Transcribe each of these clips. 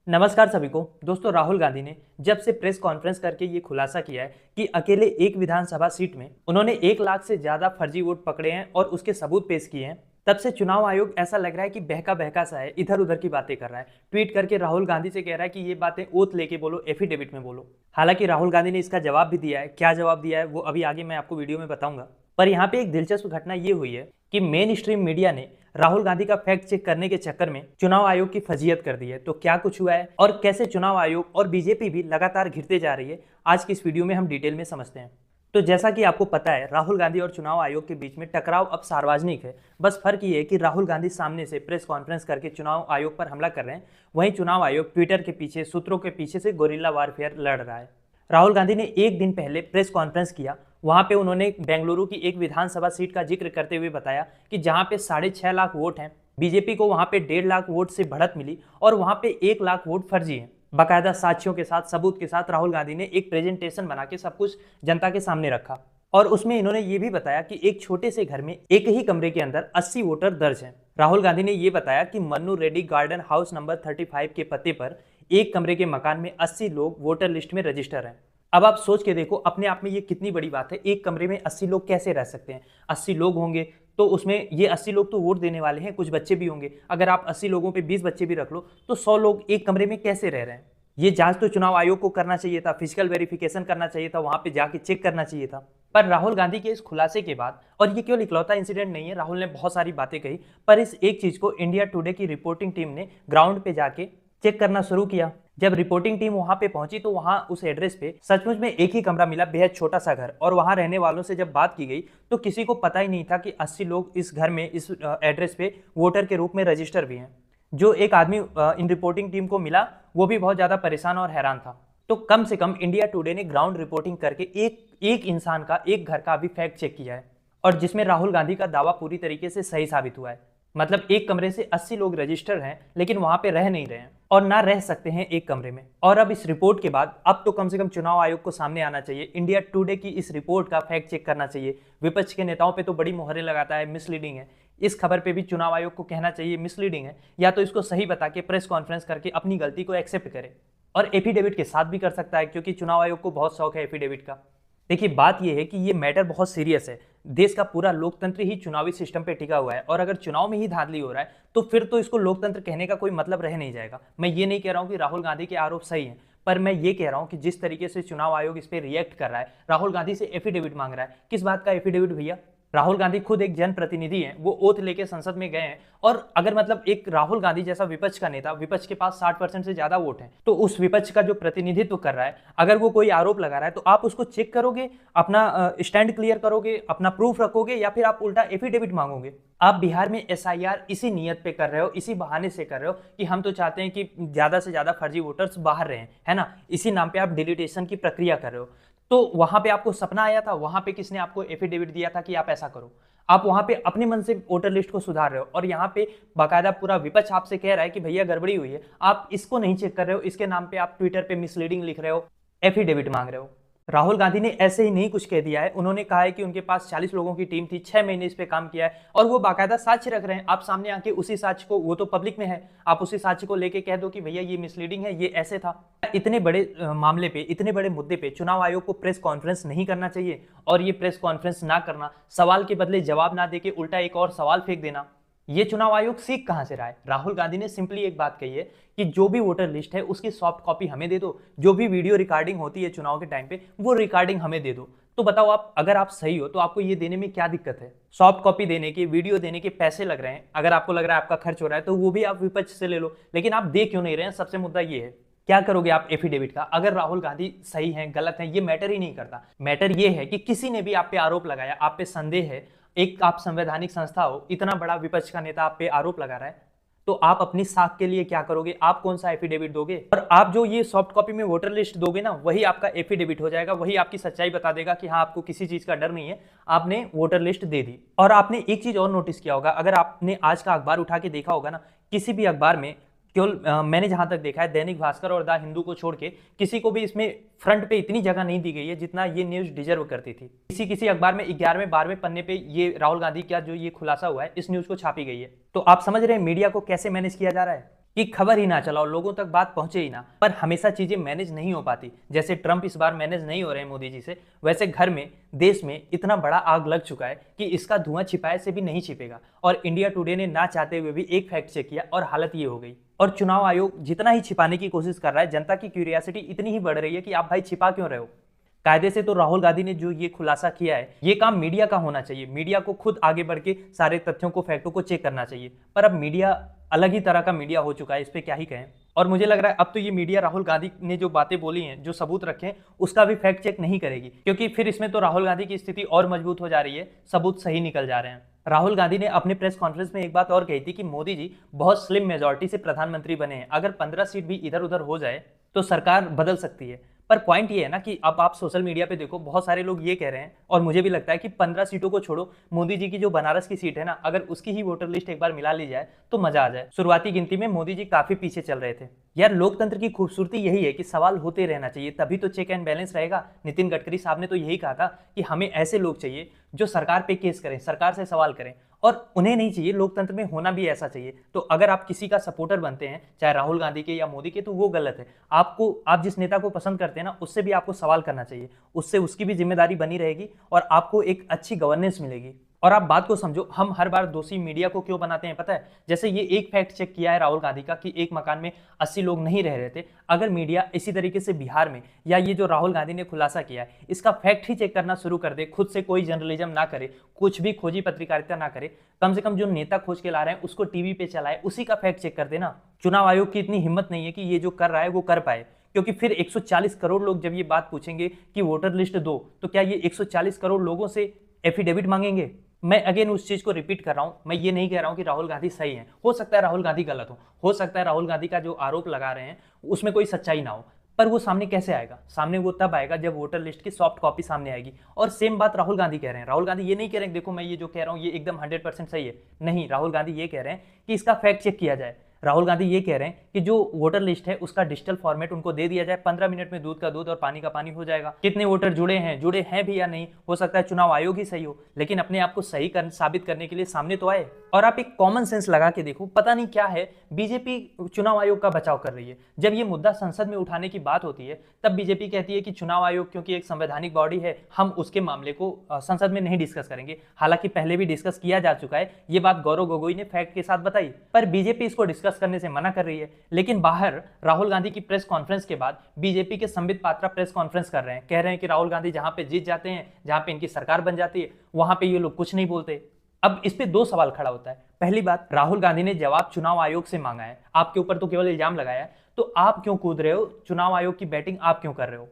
नमस्कार सभी को। दोस्तों, राहुल गांधी ने जब से प्रेस कॉन्फ्रेंस करके ये खुलासा किया है कि अकेले एक विधानसभा सीट में उन्होंने 1 लाख से ज्यादा फर्जी वोट पकड़े हैं और उसके सबूत पेश किए हैं, तब से चुनाव आयोग ऐसा लग रहा है कि बहका बहका सा है, इधर उधर की बातें कर रहा है। ट्वीट करके राहुल गांधी से कह रहा है कि ये बातें ओथ लेके बोलो, एफिडेविट में बोलो। हालांकि राहुल गांधी ने इसका जवाब भी दिया है। क्या जवाब दिया है वो अभी आगे मैं आपको वीडियो में बताऊंगा। पर यहाँ पे एक दिलचस्प घटना ये हुई है कि मेन स्ट्रीम मीडिया ने राहुल गांधी का फैक्ट चेक करने के चक्कर में चुनाव आयोग की फजीयत कर दी है। तो क्या कुछ हुआ है और कैसे चुनाव आयोग और बीजेपी भी लगातार घिरते जा रही है, आज की इस वीडियो में हम डिटेल में समझते हैं। तो जैसा कि आपको पता है, राहुल गांधी और चुनाव आयोग के बीच में टकराव अब सार्वजनिक है। बस फर्क ये है कि राहुल गांधी सामने से प्रेस कॉन्फ्रेंस करके चुनाव आयोग पर हमला कर रहे हैं, वहीं चुनाव आयोग ट्विटर के पीछे, सूत्रों के पीछे से गोरिल्ला वारफेयर लड़ रहा है। राहुल गांधी ने एक दिन पहले प्रेस कॉन्फ्रेंस किया। वहां पे उन्होंने बेंगलुरु की एक विधानसभा सीट का जिक्र करते हुए बताया कि जहां पे 6.5 लाख वोट हैं, बीजेपी को वहां पे 1.5 लाख वोट से बढ़त मिली और वहां पे 1 लाख वोट फर्जी हैं। बाकायदा साक्ष्यों के साथ, सबूत के साथ राहुल गांधी ने एक प्रेजेंटेशन बना के सब कुछ जनता के सामने रखा और उसमें इन्होंने ये भी बताया कि एक छोटे से घर में एक ही कमरे के अंदर 80 वोटर दर्ज हैं। राहुल गांधी ने ये बताया कि Mannu Reddy garden house number 35 के पते पर एक कमरे के मकान में 80 लोग वोटर लिस्ट में रजिस्टर हैं। अब आप सोच के देखो, अपने आप में ये कितनी बड़ी बात है। एक कमरे में 80 लोग कैसे रह सकते हैं? 80 लोग होंगे तो उसमें ये 80 लोग तो वोट देने वाले हैं, कुछ बच्चे भी होंगे। अगर आप 80 लोगों पे 20 बच्चे भी रख लो तो 100 लोग एक कमरे में कैसे रह रहे हैं? ये जांच तो चुनाव आयोग को करना चाहिए था, फिजिकल वेरिफिकेशन करना चाहिए था, वहां पे जाके चेक करना चाहिए था। पर राहुल गांधी के इस खुलासे के बाद, और ये केवल इकलौता इंसिडेंट नहीं है, राहुल ने बहुत सारी बातें कही, पर इस एक चीज को इंडिया टुडे की रिपोर्टिंग टीम ने ग्राउंड पे जाके चेक करना शुरू किया। जब रिपोर्टिंग टीम वहां पे पहुंची तो वहां उस एड्रेस पे सचमुच में एक ही कमरा मिला, बेहद छोटा सा घर। और वहां रहने वालों से जब बात की गई तो किसी को पता ही नहीं था कि 80 लोग इस घर में, इस एड्रेस पे वोटर के रूप में रजिस्टर भी हैं। जो एक आदमी इन रिपोर्टिंग टीम को मिला वो भी बहुत ज्यादा परेशान और हैरान था। तो कम से कम इंडिया टुडे ने ग्राउंड रिपोर्टिंग करके एक इंसान का, एक घर का अभी फैक्ट चेक किया है, और जिसमें राहुल गांधी का दावा पूरी तरीके से सही साबित हुआ है। मतलब एक कमरे से 80 लोग रजिस्टर हैं, लेकिन वहां पे रह नहीं रहे हैं और ना रह सकते हैं एक कमरे में। और अब इस रिपोर्ट के बाद अब तो कम से कम चुनाव आयोग को सामने आना चाहिए, इंडिया टुडे की इस रिपोर्ट का फैक्ट चेक करना चाहिए। विपक्ष के नेताओं पे तो बड़ी मोहरें लगाता है, मिसलीडिंग है। इस खबर पे भी चुनाव आयोग को कहना चाहिए मिसलीडिंग है, या तो इसको सही बता के प्रेस कॉन्फ्रेंस करके अपनी गलती को एक्सेप्ट करे। और एफिडेविट के साथ भी कर सकता है, क्योंकि चुनाव आयोग को बहुत शौक है एफिडेविट का। देखिए, बात यह है कि ये मैटर बहुत सीरियस है। देश का पूरा लोकतंत्र ही चुनावी सिस्टम पे टिका हुआ है, और अगर चुनाव में ही धांधली हो रहा है तो फिर तो इसको लोकतंत्र कहने का कोई मतलब रह नहीं जाएगा। मैं ये नहीं कह रहा हूं कि राहुल गांधी के आरोप सही हैं, पर मैं ये कह रहा हूं कि जिस तरीके से चुनाव आयोग इस पे रिएक्ट कर रहा है, राहुल गांधी से एफिडेविट मांग रहा है। किस बात का एफिडेविट भैया? राहुल गांधी खुद एक जनप्रतिनिधि हैं, वो ओथ लेके संसद में गए हैं। और अगर मतलब एक राहुल गांधी जैसा विपक्ष का नेता, विपक्ष के पास 60% से ज्यादा वोट हैं, तो उस विपक्ष का जो प्रतिनिधित्व कर रहा है, अगर वो कोई आरोप लगा रहा है तो आप उसको चेक करोगे, अपना स्टैंड क्लियर करोगे, अपना प्रूफ रखोगे, या फिर आप उल्टा एफिडेविट मांगोगे? आप बिहार में एसआईआर इसी नियत पे कर रहे हो, इसी बहाने से कर रहे हो कि हम तो चाहते हैं कि ज्यादा से ज्यादा फर्जी वोटर्स बाहर रहें, है ना? इसी नाम पे आप डिलीटेशन की प्रक्रिया कर रहे हो। तो वहां पे आपको सपना आया था, वहां पे किसने आपको एफिडेविट दिया था कि आप ऐसा करो? आप वहां पे अपने मन से वोटर लिस्ट को सुधार रहे हो, और यहाँ पे बाकायदा पूरा विपक्ष आपसे कह रहा है कि भैया गड़बड़ी हुई है, आप इसको नहीं चेक कर रहे हो। इसके नाम पे आप ट्विटर पे मिसलीडिंग लिख रहे हो, एफिडेविट मांग रहे हो। राहुल गांधी ने ऐसे ही नहीं कुछ कह दिया है। उन्होंने कहा है कि उनके पास 40 लोगों की टीम थी, 6 महीने इस पे काम किया है, और वो बाकायदा साक्ष्य रख रहे हैं। आप सामने आके उसी साक्ष्य को, वो तो पब्लिक में है, आप उसी साक्ष्य को लेके कह दो कि भैया ये मिसलीडिंग है, ये ऐसे था। इतने बड़े मामले पे, इतने बड़े मुद्दे पे चुनाव आयोग को प्रेस कॉन्फ्रेंस नहीं करना चाहिए, और ये प्रेस कॉन्फ्रेंस ना करना, सवाल के बदले जवाब ना देके उल्टा एक और सवाल फेंक देना, ये चुनाव आयोग सीख कहां से रहा है? राहुल गांधी ने सिंपली एक बात कही है कि जो भी वोटर लिस्ट है उसकी सॉफ्ट कॉपी हमें दे दो, जो भी वीडियो रिकॉर्डिंग होती है चुनाव के टाइम पे वो रिकॉर्डिंग हमें दे दो। तो बताओ आप, अगर आप सही हो तो आपको ये देने में क्या दिक्कत है? सॉफ्ट कॉपी देने के, वीडियो देने के पैसे लग रहे हैं, अगर आपको लग रहा है आपका खर्च हो रहा है तो वो भी आप विपक्ष से ले लो, लेकिन आप दे क्यों नहीं रहे हैं? सबसे मुद्दा ये है। क्या करोगे आप एफिडेविट का? अगर राहुल गांधी सही हैं, गलत हैं, ये मैटर ही नहीं करता। मैटर ये है कि किसी ने भी आप पे आरोप लगाया, आप पे संदेह है, एक आप संवैधानिक संस्था हो, इतना बड़ा विपक्ष का नेता आप पे आरोप लगा रहा है, तो आप अपनी साख के लिए क्या करोगे? आप कौन सा एफिडेविट दोगे? और आप जो ये सॉफ्ट कॉपी में वोटर लिस्ट दोगे ना, वही आपका एफिडेविट हो जाएगा, वही आपकी सच्चाई बता देगा कि हाँ, आपको किसी चीज का डर नहीं है, आपने वोटर लिस्ट दे दी। और आपने एक चीज और नोटिस किया होगा, अगर आपने आज का अखबार उठा के देखा होगा ना, किसी भी अखबार में, केवल मैंने जहां तक देखा है, दैनिक भास्कर और द हिंदू को छोड़ के किसी को भी इसमें फ्रंट पे इतनी जगह नहीं दी गई है जितना ये न्यूज डिजर्व करती थी। किसी किसी अखबार में 11वें 12वें पन्ने पे ये राहुल गांधी का जो ये खुलासा हुआ है, इस न्यूज को छापी गई है। तो आप समझ रहे हैं मीडिया को कैसे मैनेज किया जा रहा है? कि खबर ही ना चलाओ, लोगों तक बात पहुंचे ही ना। पर हमेशा चीजें मैनेज नहीं हो पाती। जैसे ट्रंप इस बार मैनेज नहीं हो रहे हैं मोदी जी से, वैसे घर में, देश में इतना बड़ा आग लग चुका है कि इसका धुआं छिपाए से भी नहीं छिपेगा। और इंडिया टुडे ने ना चाहते हुए भी एक फैक्ट चेक किया और हालत ये हो गई। और चुनाव आयोग जितना ही छिपाने की कोशिश कर रहा है, जनता की क्यूरियोसिटी इतनी ही बढ़ रही है कि आप भाई छिपा क्यों रहे हो। कायदे से तो राहुल गांधी ने जो ये खुलासा किया है, ये काम मीडिया का होना चाहिए। मीडिया को खुद आगे बढ़ के सारे तथ्यों को, फैक्टों को चेक करना चाहिए। पर अब मीडिया अलग ही तरह का मीडिया हो चुका है, इस पे क्या ही कहें। और मुझे लग रहा है अब तो ये मीडिया राहुल गांधी ने जो बातें बोली हैं, जो सबूत रखे हैं, उसका भी फैक्ट चेक नहीं करेगी, क्योंकि फिर इसमें तो राहुल गांधी की स्थिति और मजबूत हो जा रही है, सबूत सही निकल जा रहे हैं। राहुल गांधी ने अपने प्रेस कॉन्फ्रेंस में एक बात और कही थी कि मोदी जी बहुत स्लिम मेजोरिटी से प्रधानमंत्री बने हैं, अगर 15 सीट भी इधर उधर हो जाए तो सरकार बदल सकती है। पर पॉइंट ये है ना कि अब आप सोशल मीडिया पे देखो, बहुत सारे लोग ये कह रहे हैं, और मुझे भी लगता है कि 15 सीटों को छोड़ो, मोदी जी की जो बनारस की सीट है ना, अगर उसकी ही वोटर लिस्ट एक बार मिला ली जाए तो मजा आ जाए। शुरुआती गिनती में मोदी जी काफी पीछे चल रहे थे। यार, लोकतंत्र की खूबसूरती यही है कि सवाल होते रहना चाहिए, तभी तो चेक एंड बैलेंस रहेगा। नितिन गडकरी साहब ने तो यही कहा था कि हमें ऐसे लोग चाहिए जो सरकार पे केस करें, सरकार से सवाल करें, और उन्हें नहीं चाहिए। लोकतंत्र में होना भी ऐसा चाहिए। तो अगर आप किसी का सपोर्टर बनते हैं, चाहे राहुल गांधी के या मोदी के, तो वो गलत है। आप जिस नेता को पसंद करते हैं ना, उससे भी आपको सवाल करना चाहिए, उससे उसकी भी जिम्मेदारी बनी रहेगी और आपको एक अच्छी गवर्नेंस मिलेगी। और आप बात को समझो, हम हर बार दोषी मीडिया को क्यों बनाते हैं पता है? जैसे ये एक फैक्ट चेक किया है राहुल गांधी का कि एक मकान में 80 लोग नहीं रह रहे थे। अगर मीडिया इसी तरीके से बिहार में, या ये जो राहुल गांधी ने खुलासा किया है, इसका फैक्ट ही चेक करना शुरू कर दे, खुद से कोई जर्नलिज्म ना करे, कुछ भी खोजी पत्रकारिता ना करे, कम से कम जो नेता खोज के ला रहे हैं उसको टीवी पे चलाए, उसी का फैक्ट चेक कर देना। चुनाव आयोग की इतनी हिम्मत नहीं है कि ये जो कर रहा है वो कर पाए, क्योंकि फिर 140 करोड़ लोग जब ये बात पूछेंगे कि वोटर लिस्ट दो, तो क्या ये 140 करोड़ लोगों से एफिडेविट मांगेंगे? मैं अगेन उस चीज को रिपीट कर रहा हूं, मैं ये नहीं कह रहा हूं कि राहुल गांधी सही है। हो सकता है राहुल गांधी गलत हो सकता है राहुल गांधी का जो आरोप लगा रहे हैं उसमें कोई सच्चाई ना हो, पर वो सामने कैसे आएगा? सामने वो तब आएगा जब वोटर लिस्ट की सॉफ्ट कॉपी सामने आएगी। और सेम बात राहुल गांधी कह रहे हैं। राहुल गांधी ये नहीं कह रहे हैं देखो मैं ये जो कह रहा हूं ये एकदम 100% सही है, नहीं। राहुल गांधी ये कह रहे हैं कि इसका फैक्ट चेक किया जाए। राहुल गांधी ये कह रहे हैं कि जो वोटर लिस्ट है उसका डिजिटल फॉर्मेट उनको दे दिया जाए, 15 मिनट में दूध का दूध और पानी का पानी हो जाएगा। कितने वोटर जुड़े हैं भी या नहीं, हो सकता है चुनाव आयोग ही सही हो, लेकिन अपने आप को सही साबित करने के लिए सामने तो आए। और आप एक कॉमन सेंस लगा के देखो, पता नहीं क्या है, बीजेपी चुनाव आयोग का बचाव कर रही है। जब ये मुद्दा संसद में उठाने की बात होती है तब बीजेपी कहती है कि चुनाव आयोग क्योंकि एक संवैधानिक बॉडी है, हम उसके मामले को संसद में नहीं डिस्कस करेंगे। हालांकि पहले भी डिस्कस किया जा चुका है, ये बात गौरव गोगोई ने फैक्ट के साथ बताई, पर बीजेपी इसको डिस्कस करने से मना कर रही है। लेकिन बाहर राहुल गांधी की प्रेस कॉन्फ्रेंस के बाद बीजेपी के संबित पात्रा प्रेस कॉन्फ्रेंस कर रहे हैं, कह रहे हैं कि राहुल गांधी जहां पे जीत जाते हैं, जहां पे इनकी सरकार बन जाती है, वहां पे ये लोग कुछ नहीं बोलते। अब इस पे दो सवाल खड़ा होता है। पहली बात, राहुल गांधी ने जवाब चुनाव आयोग से मांगा है, आपके ऊपर तो केवल इल्जाम लगाया है, तो आप क्यों कूद रहे हो? चुनाव आयोग की बैटिंग आप क्यों कर रहे हो?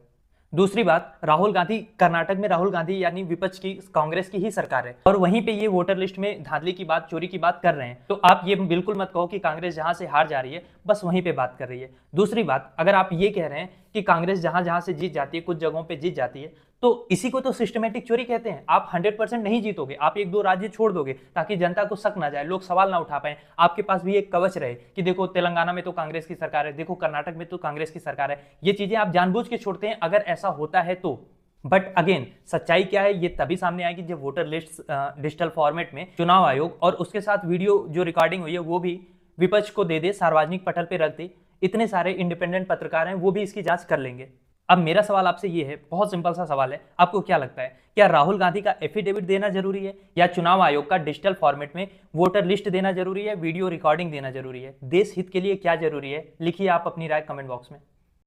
दूसरी बात, राहुल गांधी, कर्नाटक में राहुल गांधी यानी विपक्ष की, कांग्रेस की ही सरकार है, और वहीं पे ये वोटर लिस्ट में धांधली की बात, चोरी की बात कर रहे हैं। तो आप ये बिल्कुल मत कहो कि कांग्रेस जहां से हार जा रही है बस वहीं पे बात कर रही है। दूसरी बात, अगर आप ये कह रहे हैं कि कांग्रेस जहां जहां से जीत जाती है, कुछ जगहों पे जीत जाती है, तो इसी को तो सिस्टमेटिक चोरी कहते हैं। आप 100% नहीं जीतोगे, आप एक दो राज्य छोड़ दोगे ताकि जनता को शक ना जाए, लोग सवाल ना उठा पाए, आपके पास भी एक कवच रहे कि देखो तेलंगाना में तो कांग्रेस की सरकार है, देखो कर्नाटक में तो कांग्रेस की सरकार है। ये चीजें आप जानबूझ के छोड़ते हैं अगर ऐसा होता है तो। बट अगेन, सच्चाई क्या है ये तभी सामने आएगी जब वोटर लिस्ट डिजिटल फॉर्मेट में चुनाव आयोग और उसके साथ वीडियो जो रिकॉर्डिंग हुई है वो भी विपक्ष को दे दे, सार्वजनिक पटल पे रख दे। इतने सारे इंडिपेंडेंट पत्रकार हैं, वो भी इसकी जांच कर लेंगे। अब मेरा सवाल आपसे ये है, बहुत सिंपल सा सवाल है, आपको क्या लगता है, क्या राहुल गांधी का एफिडेविट देना जरूरी है या चुनाव आयोग का डिजिटल फॉर्मेट में वोटर लिस्ट देना जरूरी है, वीडियो रिकॉर्डिंग देना जरूरी है? देश हित के लिए क्या जरूरी है? लिखिए आप अपनी राय कमेंट बॉक्स में।